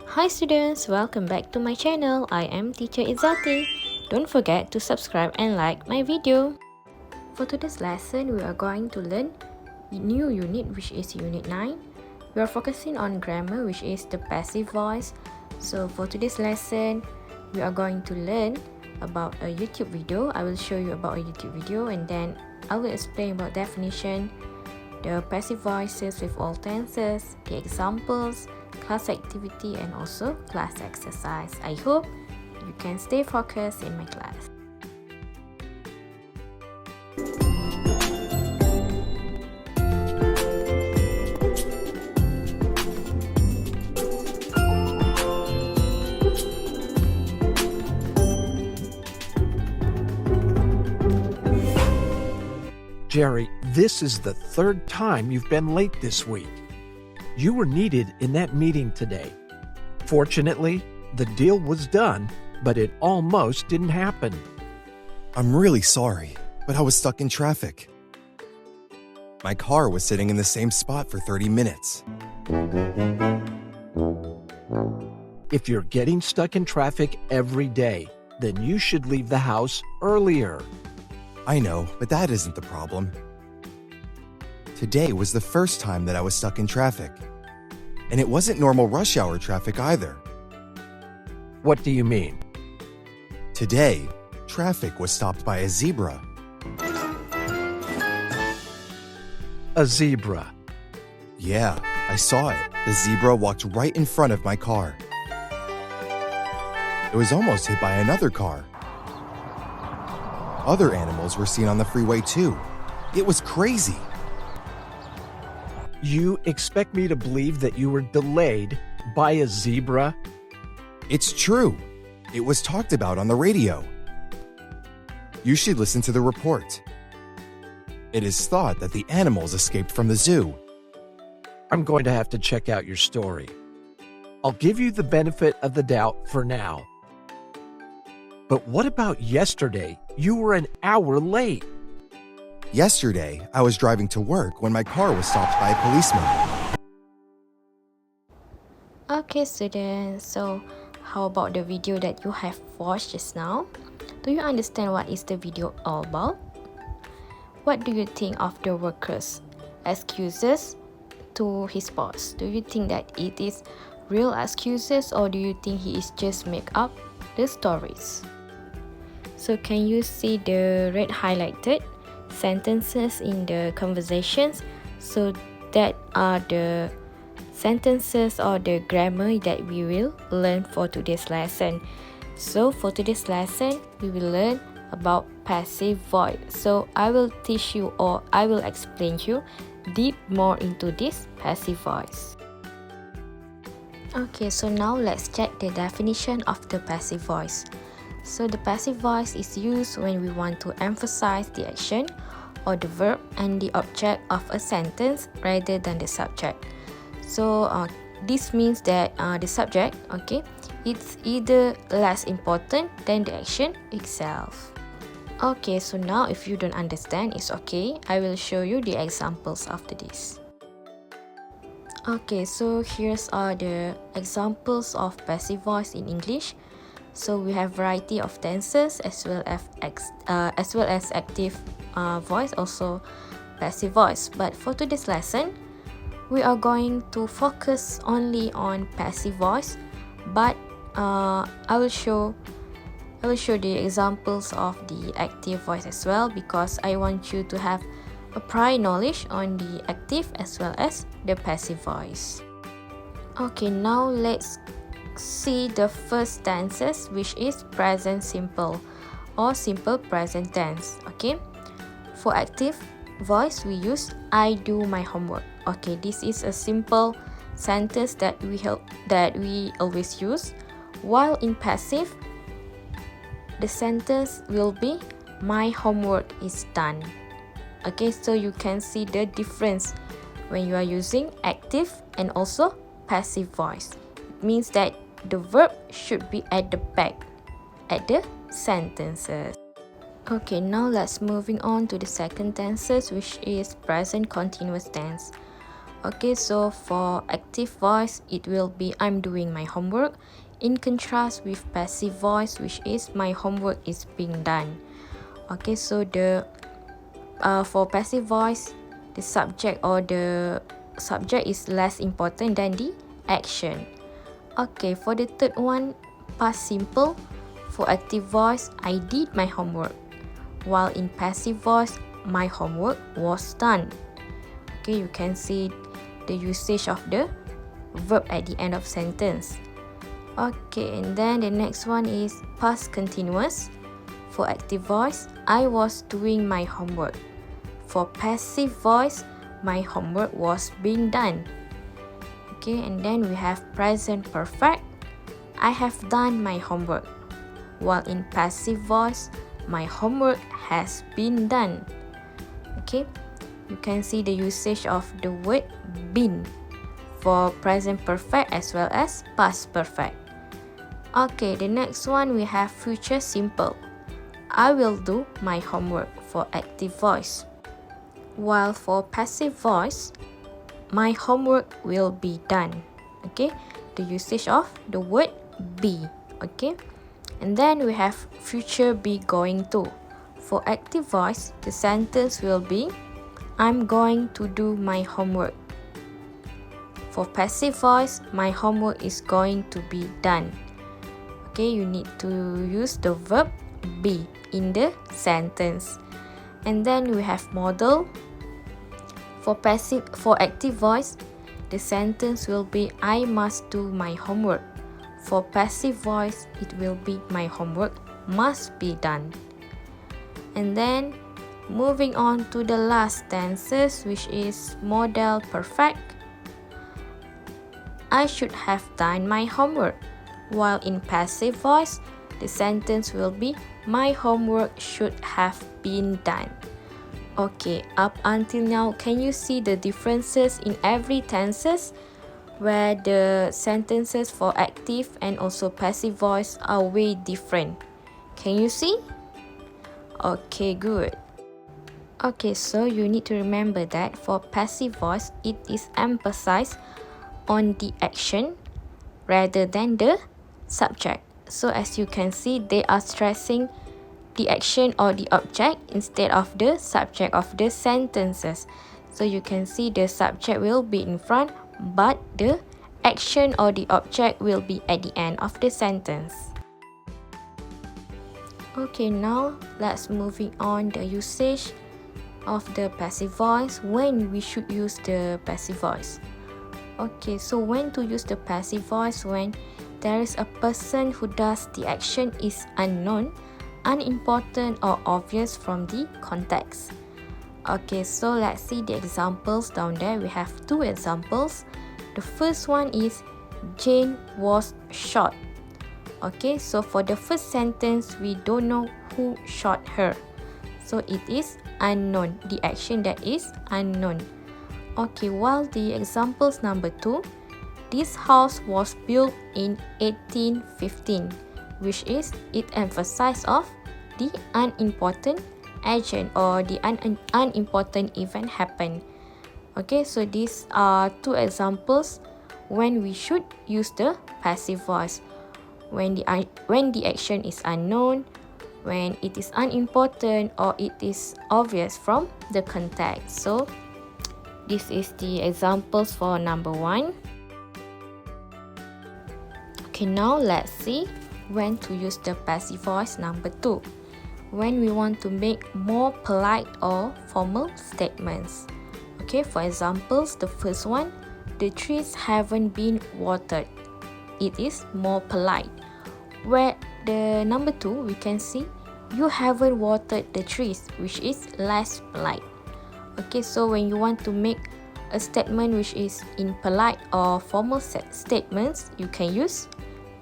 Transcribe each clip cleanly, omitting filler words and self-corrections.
Hi students, welcome back to my channel. I am teacher Izzati. Don't forget to subscribe and like my video. For today's lesson, we are going to learn a new unit, which is unit 9. We are focusing on grammar, which is the passive voice. So for today's lesson, we are going to learn about a YouTube video. I will show you about a YouTube video and then I will explain about definition, the passive voices with all tenses, the examples, class activity and also class exercise. I hope you can stay focused in my class. Jerry, this is the third time you've been late this week. You were needed in that meeting today. Fortunately, the deal was done, but it almost didn't happen. I'm really sorry, but I was stuck in traffic. My car was sitting in the same spot for 30 minutes. If you're getting stuck in traffic every day, then you should leave the house earlier. I know, but that isn't the problem. Today was the first time that I was stuck in traffic. And it wasn't normal rush hour traffic either. What do you mean? Today, traffic was stopped by a zebra. A zebra. Yeah, I saw it. The zebra walked right in front of my car. It was almost hit by another car. Other animals were seen on the freeway too. It was crazy. You expect me to believe that you were delayed by a zebra? It's true. It was talked about on the radio. You should listen to the report. It is thought that the animals escaped from the zoo. I'm going to have to check out your story. I'll give you the benefit of the doubt for now. But what about yesterday? You were an hour late. Yesterday, I was driving to work when my car was stopped by a policeman. Okay students, so how about the video that you have watched just now? Do you understand what is the video all about? What do you think of the worker's excuses to his boss? Do you think that it is real excuses or do you think he is just make up the stories? So can you see the red highlighted sentences in the conversations? So that are the sentences or the grammar that we will learn for today's lesson. So for today's lesson, we will learn about passive voice. So I will teach you or I will explain you deep more into this passive voice. Okay, so now let's check the definition of the passive voice. So the passive voice is used when we want to emphasize the action or the verb and the object of a sentence rather than the subject. So this means that the subject, okay, it's either less important than the action itself. Okay, so now if you don't understand, it's okay. I will show you the examples after this. Okay, so here's are the examples of passive voice in English. So we have variety of tenses as well as active voice, also passive voice. But for today's lesson, we are going to focus only on passive voice. But I will show the examples of the active voice as well because I want you to have a prior knowledge on the active as well as the passive voice. Okay, now let's see the first tenses, which is present simple or simple present tense. Okay, for active voice we use I do my homework. Okay, this is a simple sentence that we always use, while in passive the sentence will be my homework is done. Okay, so you can see the difference when you are using active and also passive voice. It means that the verb should be at the back at the sentences. Okay, now let's moving on to the second tenses, which is present continuous tense. Okay, so for active voice, it will be I'm doing my homework, in contrast with passive voice, which is my homework is being done. Okay, so the for passive voice, the subject is less important than the action. Okay, for the third one, past simple. For active voice, I did my homework, while in passive voice, my homework was done. Okay, you can see the usage of the verb at the end of sentence. Okay, and then the next one is past continuous. For active voice, I was doing my homework. For passive voice, my homework was being done. Okay, and then we have present perfect. I have done my homework. While in passive voice, my homework has been done. Okay, you can see the usage of the word been for present perfect as well as past perfect. Okay, the next one we have future simple. I will do my homework for active voice. While for passive voice, my homework will be done. Okay, the usage of the word be. Okay, and then we have future be going to. For active voice, the sentence will be I'm going to do my homework. For passive voice, my homework is going to be done. Okay, you need to use the verb be in the sentence. And then we have model. For active voice, the sentence will be I must do my homework. For passive voice, it will be my homework must be done. And then moving on to the last tenses, which is modal perfect. I should have done my homework. While in passive voice, the sentence will be my homework should have been done. Okay, up until now, can you see the differences in every tenses where the sentences for active and also passive voice are way different? Can you see? Okay, good. Okay, so you need to remember that for passive voice, it is emphasized on the action rather than the subject. So as you can see, they are stressing the action or the object instead of the subject of the sentences. So you can see the subject will be in front, but the action or the object will be at the end of the sentence. Okay, now let's moving on the usage of the passive voice, when we should use the passive voice. Okay, so when to use the passive voice? When there is a person who does the action is unknown, unimportant or obvious from the context. Okay, so let's see the examples down there. We have two examples. The first one is Jane was shot. Okay, so for the first sentence, we don't know who shot her. So it is unknown, the action that is unknown. Okay, while the examples number 2, this house was built in 1815, which is it emphasizes of the unimportant agent or the unimportant event happened. Okay, so these are two examples when we should use the passive voice. When the action is unknown, when it is unimportant, or it is obvious from the context. So this is the examples for number 1. Okay, now let's see when to use the passive voice number 2. When we want to make more polite or formal statements. Okay, for examples, the first one, the trees haven't been watered. It is more polite. Where the number 2, we can see you haven't watered the trees, which is less polite. Okay, so when you want to make a statement which is in polite or formal statements, you can use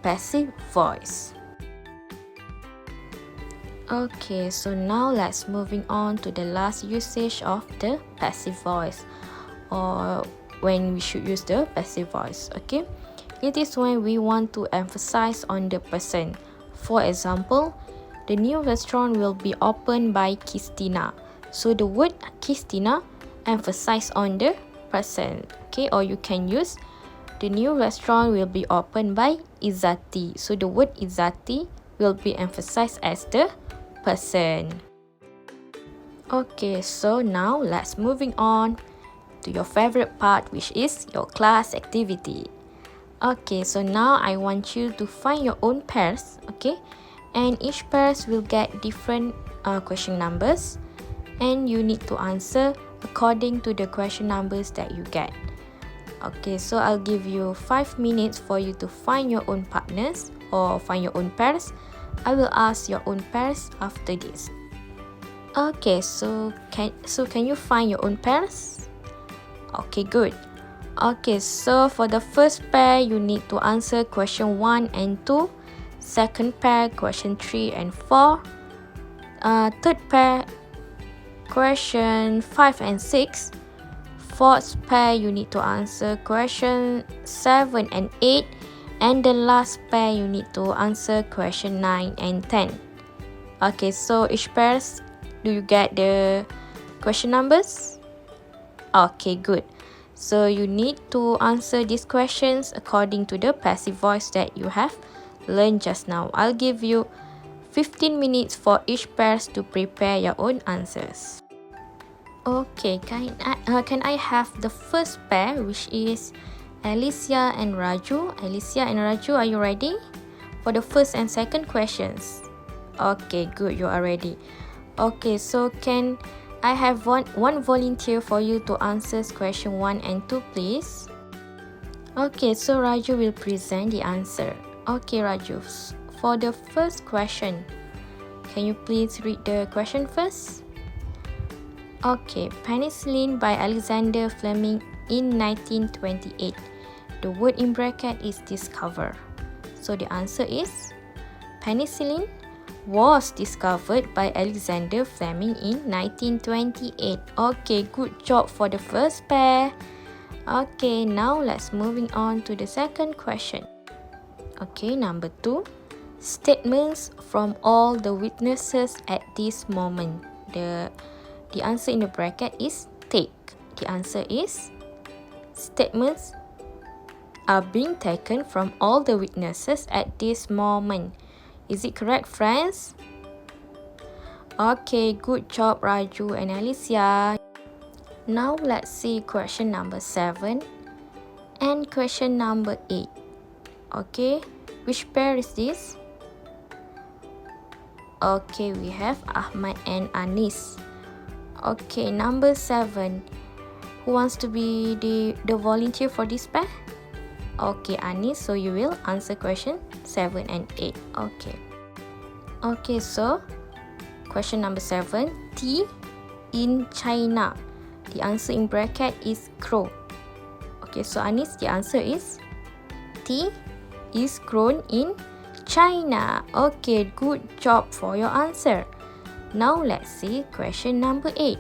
passive voice. Okay, so now let's moving on to the last usage of the passive voice, or when we should use the passive voice. Okay, it is when we want to emphasize on the person. For example, the new restaurant will be opened by Christina. So the word Christina emphasize on the person. Okay, or you can use the new restaurant will be opened by Izzati. So the word Izzati will be emphasized as the person. Okay, so now let's moving on to your favorite part, which is your class activity. Okay, so now I want you to find your own pairs, okay? And each pairs will get different question numbers, and you need to answer according to the question numbers that you get. Okay, so I'll give you 5 minutes for you to find your own partners or find your own pairs. I will ask your own pairs after this. Okay, so can you find your own pairs? Okay, good. Okay, so for the first pair, you need to answer question 1 and 2. Second pair, question 3 and 4. Third pair, question 5 and 6. Fourth pair, you need to answer question 7 and 8. And the last pair, you need to answer question 9 and 10. Okay, so each pairs, do you get the question numbers? Okay, good. So you need to answer these questions according to the passive voice that you have learned just now. I'll give you 15 minutes for each pairs to prepare your own answers. Okay, can I have the first pair, which is Alicia and Raju? Alicia and Raju, are you ready for the first and second questions? Okay, good, you are ready. Okay, so can I have one volunteer for you to answer question 1 and 2, please? Okay, so Raju will present the answer. Okay, Raju, for the first question, can you please read the question first? Okay, penicillin by Alexander Fleming in 1928. The word in bracket is discover. So the answer is penicillin was discovered by Alexander Fleming in 1928. Okay, good job for the first pair. Okay, now let's moving on to the second question. Okay, number 2. Statements from all the witnesses at this moment. The answer in the bracket is take. The answer is statements are being taken from all the witnesses at this moment. Is it correct, friends? Okay, good job, Raju and Alicia. Now let's see question number 7 and question number 8. Okay, which pair is this? Okay, we have Ahmad and Anis. Okay, number 7. Who wants to be the volunteer for this pair? Okay, Anis, so you will answer question 7 and 8. Okay, so question number 7. Tea in China. The answer in bracket is crow. Okay, so Anis, the answer is tea is grown in China. Okay, good job for your answer. Now let's see question number 8.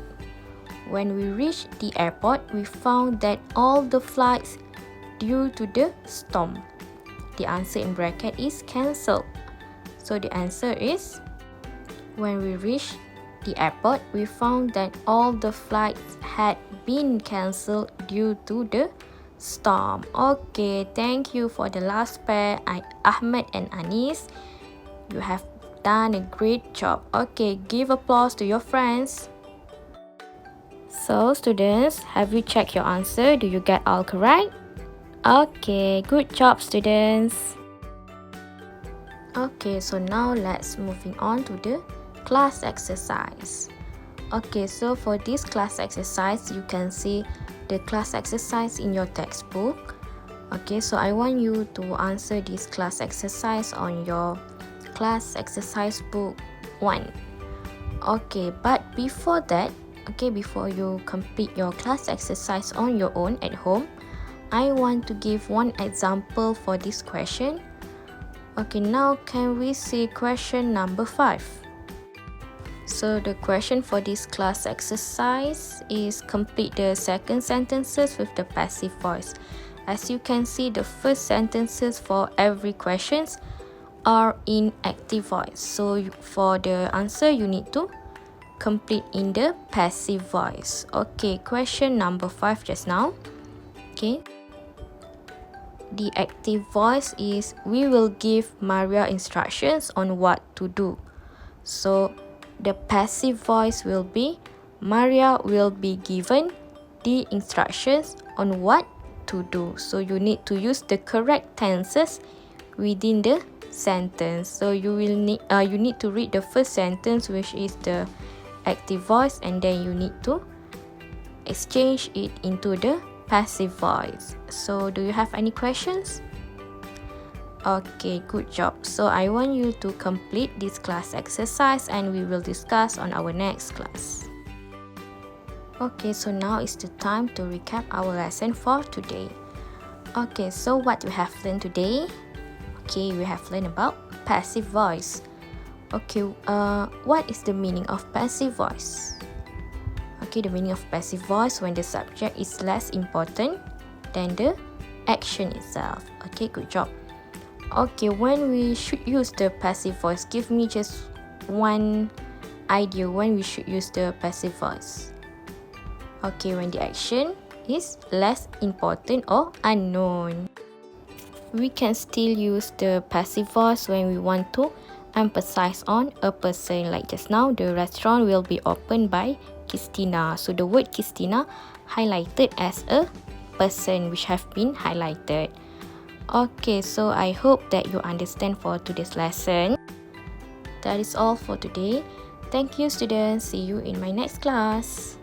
When we reached the airport, we found that all the flights due to the storm. The answer in bracket is cancelled. So the answer is when we reached the airport, we found that all the flights had been cancelled due to the storm. Okay, thank you for the last pair, Ahmed and Anis. You have done a great job. Okay, give applause to your friends. So students, have you checked your answer? Do you get all correct? Okay, good job, students. Okay, so now let's moving on to the class exercise. Okay, so for this class exercise, you can see the class exercise in your textbook. Okay, so I want you to answer this class exercise on your class exercise book 1. Okay, but before that, before you complete your class exercise on your own at home, I want to give one example for this question. Okay, now can we see question number 5? So the question for this class exercise is complete the second sentences with the passive voice. As you can see, the first sentences for every questions are in active voice. So for the answer, you need to complete in the passive voice. Okay, question number 5 just now. Okay. The active voice is we will give Maria instructions on what to do. So the passive voice will be Maria will be given the instructions on what to do. So you need to use the correct tenses within the sentence. So you need to read the first sentence, which is the active voice, and then you need to exchange it into the passive voice. So do you have any questions? Okay, good job. So I want you to complete this class exercise and we will discuss on our next class. Okay, so now is the time to recap our lesson for today. Okay, so what we have learned today? Okay, we have learned about passive voice. Okay, what is the meaning of passive voice? Okay, the meaning of passive voice when the subject is less important than the action itself. Okay, good job. Okay, when we should use the passive voice, give me just one idea when we should use the passive voice. Okay, when the action is less important or unknown. We can still use the passive voice when we want to emphasize on a person. Like just now, the restaurant will be opened by Christina. So the word Christina highlighted as a person, which have been highlighted. Okay, so I hope that you understand for today's lesson. That is all for today. Thank you, students. See you in my next class.